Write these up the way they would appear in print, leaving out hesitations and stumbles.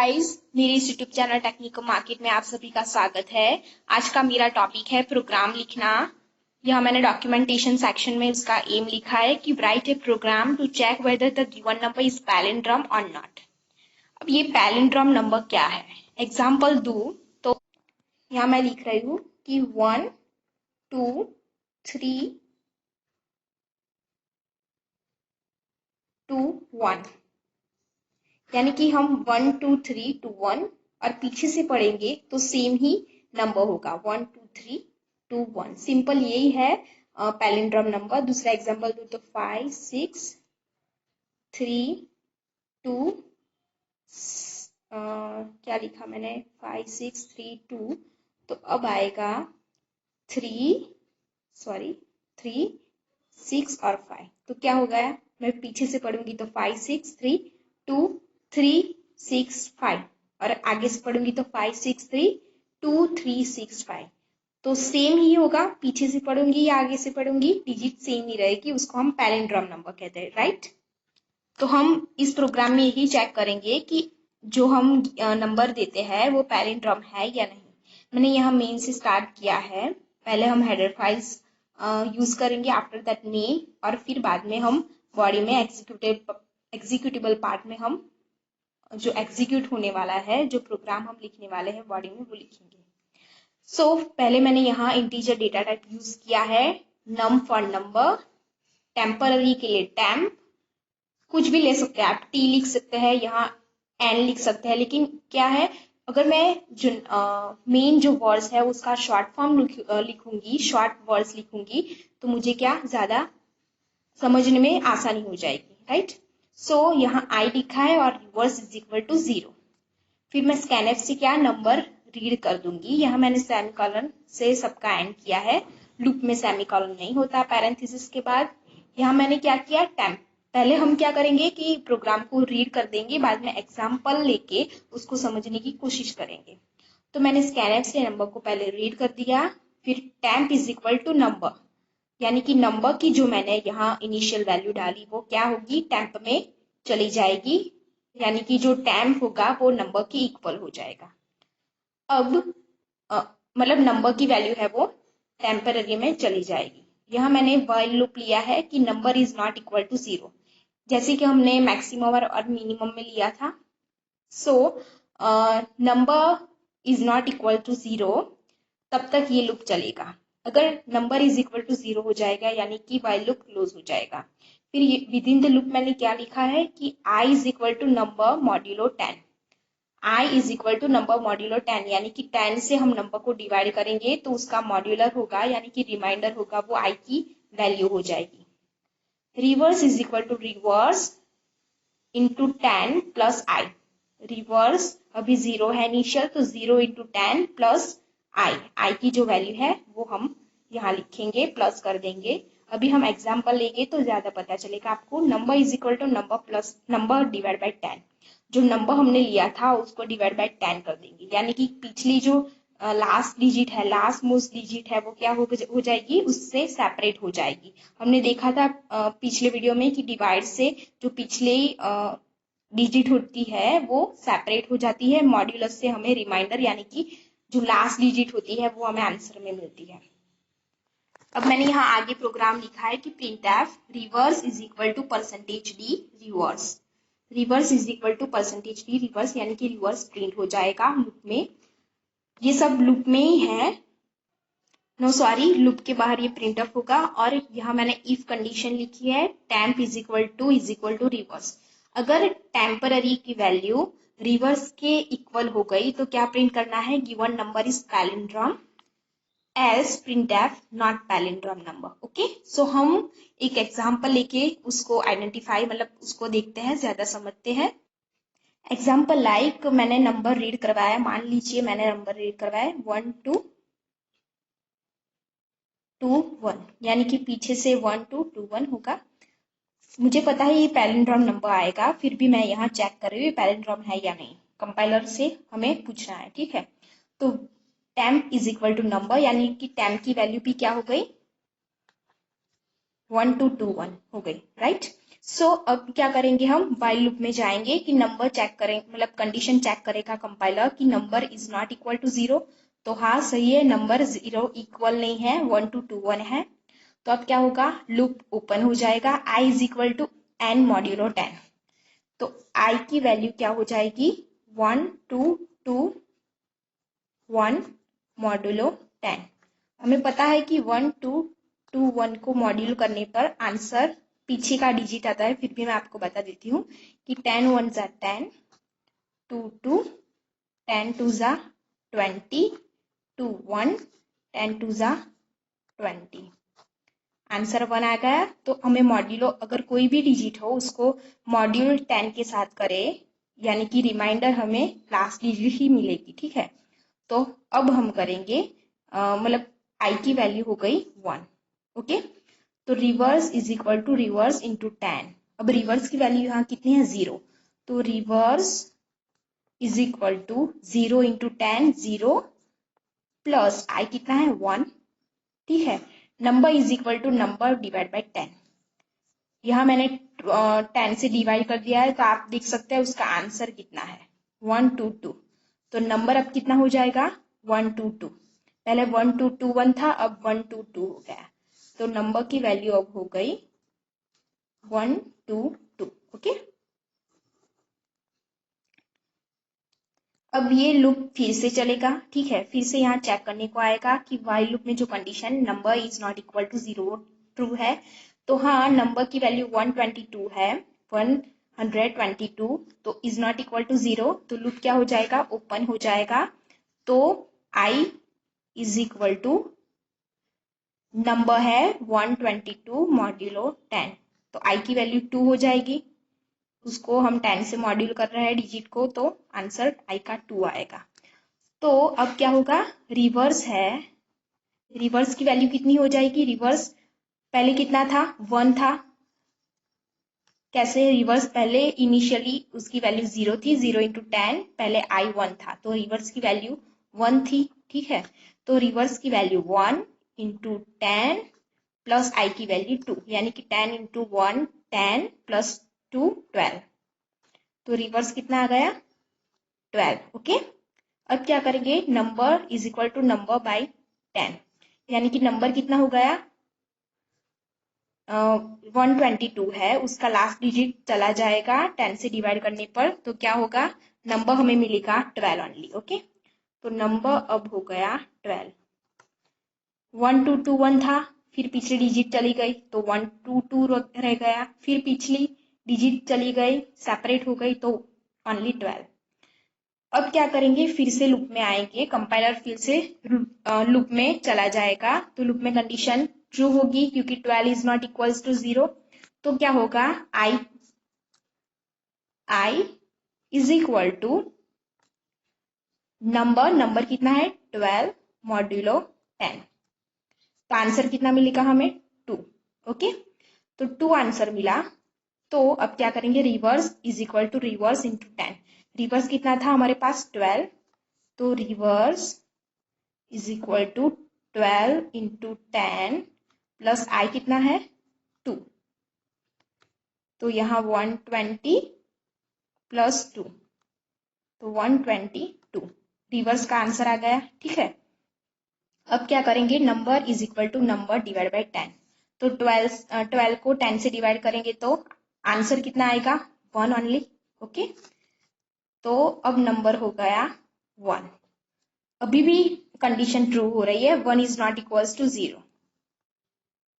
Guys, मेरे इस YouTube channel technical market में आप सभी का स्वागत है। आज का मेरा टॉपिक है प्रोग्राम लिखना। यह मैंने डॉक्यूमेंटेशन सेक्शन में उसका एम लिखा है कि write a program to check whether the given number is palindrome और नॉट। अब ये पैलिंड्रोम नंबर क्या है, एग्जाम्पल दूं तो यहाँ मैं लिख रही हूँ कि 1 2 3 2 1, यानी कि हम 1 2 3 2 1 और पीछे से पढ़ेंगे तो सेम ही नंबर होगा 1 2 3 2 1। सिंपल यही है पैलिंड्रोम नंबर। दूसरा एग्जांपल दो तो 5 6 3 2 क्या लिखा मैंने 5 6 3 2, तो अब आएगा 3 6 और 5। तो क्या हो गया, मैं पीछे से पढ़ूंगी तो 5 6 3 2 3 6 5 और आगे से पढ़ूंगी तो 5 6 3 2 3 6 5। तो सेम ही होगा, पीछे से पढ़ूंगी या आगे से पढ़ूंगी डिजिट सेम ही रहेगी, उसको हम पैलिंड्रोम नंबर कहते हैं, राइट। तो हम इस प्रोग्राम में यही चेक करेंगे कि जो हम नंबर देते हैं वो पैलिंड्रोम है या नहीं। मैंने यहाँ मेन से स्टार्ट किया है। पहले हम हेडर फाइल्स यूज करेंगे, आफ्टर दैट नेम, और फिर बाद में हम बॉडी में एग्जीक्यूटेबल पार्ट में हम जो एग्जीक्यूट होने वाला है, जो प्रोग्राम हम लिखने वाले हैं बॉडी में, वो लिखेंगे। सो पहले मैंने यहाँ इंटीजर डेटा टाइप यूज किया है, नम फॉर नंबर, टेम्पररी के लिए टेम्प, कुछ भी ले सकते हैं आप, टी लिख सकते हैं, यहाँ एन लिख सकते हैं। लेकिन क्या है, अगर मैं जो मेन जो वर्ड्स है उसका शॉर्ट फॉर्म लिखूंगी, शॉर्ट वर्ड्स लिखूंगी, तो मुझे क्या ज्यादा समझने में आसानी हो जाएगी, राइट। सो यहाँ आई लिखा है और रिवर्स इज इक्वल टू 0। फिर मैं स्कैनएफ से क्या नंबर रीड कर दूंगी। यहाँ मैंने सेमीकोलन से सबका एंड किया है, लूप में सेमीकोलन नहीं होता पैरेंथेसिस के बाद। यहाँ मैंने क्या किया, टेम्प। पहले हम क्या करेंगे कि प्रोग्राम को रीड कर देंगे, बाद में एग्जाम्पल लेके उसको समझने की कोशिश करेंगे। तो मैंने स्कैनएफ से नंबर को पहले रीड कर दिया, फिर temp is equal to number, यानी कि नंबर की जो मैंने यहाँ इनिशियल वैल्यू डाली वो क्या होगी, टेम्प में चली जाएगी, यानी कि जो टेम्प होगा वो नंबर के इक्वल हो जाएगा। अब मतलब नंबर की वैल्यू है वो टेम्पररी में चली जाएगी। यहाँ मैंने व्हाइल लूप लिया है कि number is not equal to 0, जैसे कि हमने मैक्सिमम और मिनिमम में लिया था। So number is not equal to 0, तब तक ये लूप चलेगा। अगर नंबर इज इक्वल टू 0 हो जाएगा यानी कि व्हाइल लूप क्लोज हो जाएगा। फिर विद इन द लूप मैंने क्या लिखा है कि i is equal to number modulo 10। i is equal to number modulo 10, यानी कि 10 से हम नंबर को डिवाइड करेंगे तो उसका मॉड्यूलर होगा, यानी कि रिमाइंडर होगा, वो i की वैल्यू हो जाएगी। Reverse is equal to reverse into 10 plus i. Reverse अभी 0 है इनिशियल, तो 0 इंटू 10 प्लस आई की जो वैल्यू है वो हम यहाँ लिखेंगे, प्लस कर देंगे। अभी हम एग्जाम्पल लेंगे तो ज्यादा पता चलेगा आपको। Number is equal to number plus number divide by 10, जो नंबर हमने लिया था उसको डिवाइड बाई 10 कर देंगे, यानी कि पिछली जो लास्ट डिजिट है, लास्ट मोस्ट डिजिट है, वो क्या हो जाएगी, उससे सेपरेट हो जाएगी। हमने देखा था पिछले वीडियो में कि डिवाइड से जो पिछले डिजिट होती है वो सेपरेट हो जाती है, मॉड्यूलस से हमें रिमाइंडर यानी कि जो लास्ट डिजिट होती है वो हमें आंसर में मिलती है। अब मैंने यहाँ आगे प्रोग्राम लिखा है कि printf reverse is equal to percentage d reverse. Reverse is equal to percentage d reverse, यानी कि रिवर्स प्रिंट हो जाएगा लूप में। ये सब लूप में ही है, लूप के बाहर ये प्रिंट अप होगा। और यहाँ मैंने इफ कंडीशन लिखी है, temp is equal to reverse. अगर टेम्पररी की वैल्यू रिवर्स के इक्वल हो गई तो क्या प्रिंट करना है, given number is palindrome as printf not palindrome number. Okay, so हम एक एग्जाम्पल लेके उसको आइडेंटिफाई, मतलब उसको देखते हैं, ज्यादा समझते हैं। एग्जाम्पल लाइक मैंने नंबर रीड करवाया, मान लीजिए मैंने नंबर रीड करवाया 1 2 2 1, यानी कि पीछे से 1 2 2 1 होगा। मुझे पता है ये पैलिंड्रोम नंबर आएगा, फिर भी मैं यहाँ चेक कर रही हूँ पैलिंड्रोम है या नहीं, कंपाइलर से हमें पूछना है, ठीक है। तो temp is equal to number, यानी कि टेम्प की वैल्यू भी क्या हो गई, 1 2 2 1 हो गई, राइट। सो अब क्या करेंगे, हम व्हाइल लूप में जाएंगे कि नंबर चेक करें, मतलब कंडीशन चेक करेगा कंपाइलर कि number is not equal to 0। तो हाँ सही है, नंबर 0 इक्वल नहीं है, 1 to 2 1 है। तो अब क्या होगा, लूप ओपन हो जाएगा, i is equal to n modulo 10। तो i की वैल्यू क्या हो जाएगी, 1 2 2 1 मॉड्यूलो 10। हमें पता है कि 1 2 2 1 को मॉड्यूल करने पर आंसर पीछे का डिजिट आता है, फिर भी मैं आपको बता देती हूँ कि 10 1 ज़ा 10, 2 2, 10 2 ज़ा 20, 2 1, 10 2 ज़ा 20। आंसर 1 आ गया। तो हमें मॉड्यूलो, अगर कोई भी डिजिट हो उसको मॉड्यूल 10 के साथ करे, यानी कि रिमाइंडर हमें लास्ट डिजिट ही मिलेगी, ठीक है। तो अब हम करेंगे, मतलब आई की वैल्यू हो गई 1, ओके। तो reverse is equal to reverse into 10। अब रिवर्स की वैल्यू यहाँ कितनी है, 0। तो reverse is equal to 0 into 10, 0 plus I कितना है 1, ठीक है। Number is equal to number divide by 10। यहाँ मैंने 10 से डिवाइड कर दिया है, तो आप देख सकते हैं उसका आंसर कितना है, 1 2 2। तो नंबर अब कितना हो जाएगा, 1 2 2। पहले 1 2 2 1 था, अब 1 2 2 हो गया। तो नंबर की वैल्यू अब हो गई 1 2 2, ओके। अब ये लूप फिर से चलेगा, ठीक है। फिर से यहाँ चेक करने को आएगा कि व्हाइल लूप में जो condition number is not equal to 0 true है। तो हाँ, नंबर की वैल्यू 122 है, 122, तो इज नॉट इक्वल टू 0। तो लूप क्या हो जाएगा, ओपन हो जाएगा। तो i is equal to number है 122 मॉड्यूलो 10। तो i की वैल्यू 2 हो जाएगी, उसको हम 10 से मॉड्यूल कर रहे हैं डिजिट को, तो आंसर i का 2 आएगा। तो अब क्या होगा, रिवर्स है, रिवर्स की वैल्यू कितनी हो जाएगी, रिवर्स पहले कितना था, 1 था। कैसे रिवर्स, पहले इनिशियली उसकी वैल्यू 0 थी, 0 इंटू 10, पहले i 1 था, तो रिवर्स की वैल्यू 1 थी, ठीक है। तो रिवर्स की वैल्यू 1 इंटू 10 प्लस i की वैल्यू 2, यानी कि 10 इंटू 1 10 प्लस 2 12। तो रिवर्स कितना आ गया, 12, ओके। अब क्या करेंगे, number is equal to number by 10, यानी कि नंबर कितना हो गया, 122 है, उसका लास्ट डिजिट चला जाएगा 10 से डिवाइड करने पर, तो क्या होगा, नंबर हमें मिलेगा 12 ओनली, ओके। तो नंबर अब हो गया 12। 1 2 2 1 था, फिर पिछली डिजिट चली गई तो 1 2 2 रह गया, फिर पिछली डिजिट चली गई, सेपरेट हो गई, तो ओनली 12। अब क्या करेंगे, फिर से लूप में आएंगे, कंपाइलर फिर से लूप में चला जाएगा। तो लूप में कंडीशन ट्रू होगी क्योंकि 12 इज नॉट इक्वल्स टू 0। तो क्या होगा, i is equal to number कितना है 12 मॉड्यूलो 10। तो आंसर कितना मिलेगा हमें, 2, ओके। तो 2 आंसर मिला। तो अब क्या करेंगे, reverse is equal to reverse into 10। Reverse कितना था हमारे पास 12, तो reverse is equal to 12 into 10 plus I कितना है 2। तो यहाँ 120 प्लस 2, तो 122 रिवर्स का आंसर आ गया, ठीक है। अब क्या करेंगे, number is equal to number divide by 10। तो 12 को 10 से डिवाइड करेंगे तो आंसर कितना आएगा, 1 ओनली, ओके। तो अब नंबर हो गया 1। अभी भी कंडीशन ट्रू हो रही है, 1 इज नॉट इक्वल्स टू 0।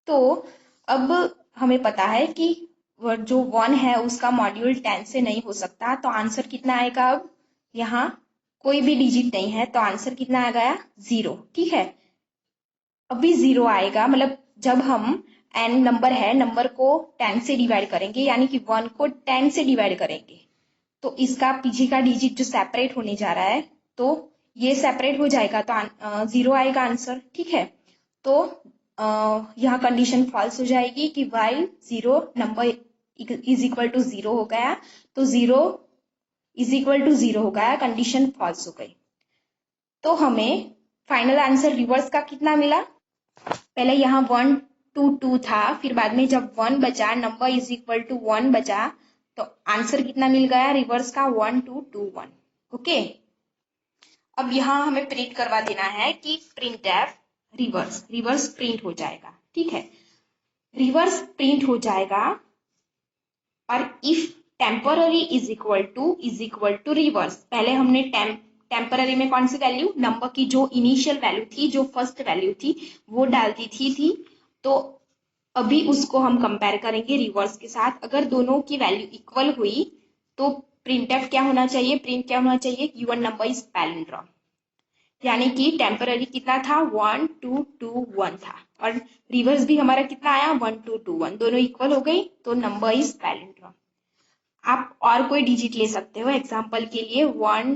तो अब हमें पता है कि जो 1 है उसका मॉड्यूल 10 से नहीं हो सकता, तो आंसर कितना आएगा, अब यहाँ कोई भी डिजिट नहीं है, तो आंसर कितना आ गया, 0, ठीक है। अभी 0 आएगा, मतलब जब हम n नंबर है, नंबर को 10 से डिवाइड करेंगे, यानी कि 1 को 10 से डिवाइड करेंगे, तो इसका पीछे का डिजिट जो सेपरेट होने जा रहा है, तो ये सेपरेट हो जाएगा, तो 0 आएगा आंसर, ठीक है। तो यहाँ कंडीशन फॉल्स हो जाएगी कि while 0 number is equal to 0 हो गया, तो 0 इज इक्वल टू 0 हो गया, कंडीशन फॉल्स हो गई। तो हमें फाइनल आंसर रिवर्स का कितना मिला, पहले यहाँ 1 टू टू था, फिर बाद में जब 1 बचा, नंबर इज इक्वल टू 1 बचा, तो आंसर कितना मिल गया रिवर्स का 1 2 2 1। ओके, अब यहाँ हमें प्रिंट करवा देना है कि print f reverse, reverse print हो जाएगा। ठीक है, रिवर्स प्रिंट हो जाएगा और if temporary is equal to reverse, पहले हमने टेम्पररी में कौन सी वैल्यू, नंबर की जो इनिशियल वैल्यू थी, जो फर्स्ट वैल्यू थी वो डाल दी थी। तो अभी उसको हम कंपेयर करेंगे रिवर्स के साथ। अगर दोनों की वैल्यू इक्वल हुई तो प्रिंटफ क्या होना चाहिए, प्रिंट क्या होना चाहिए, गिवन नंबर इज पैलिंड्रोम। यानी कि टेम्पररी कितना था 1 2 2 1 था, और रिवर्स भी हमारा कितना आया 1 2 2 1, दोनों इक्वल हो गई तो नंबर इज पैलिंड्रोम। आप और कोई डिजिट ले सकते हो, एग्जाम्पल के लिए 1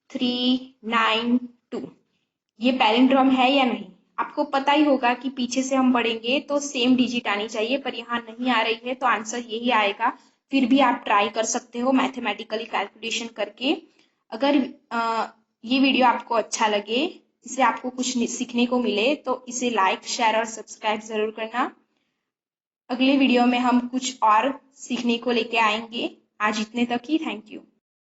3 9 2, ये पैलिंड्रोम है या नहीं आपको पता ही होगा कि पीछे से हम पढ़ेंगे तो सेम डिजिट आनी चाहिए, पर यहाँ नहीं आ रही है तो आंसर यही आएगा। फिर भी आप ट्राई कर सकते हो मैथमेटिकली कैलकुलेशन करके। अगर ये वीडियो आपको अच्छा लगे, इससे आपको कुछ सीखने को मिले, तो इसे लाइक शेयर और सब्सक्राइब जरूर करना। अगले वीडियो में हम कुछ और सीखने को लेके आएंगे। आज इतने तक ही, थैंक यू।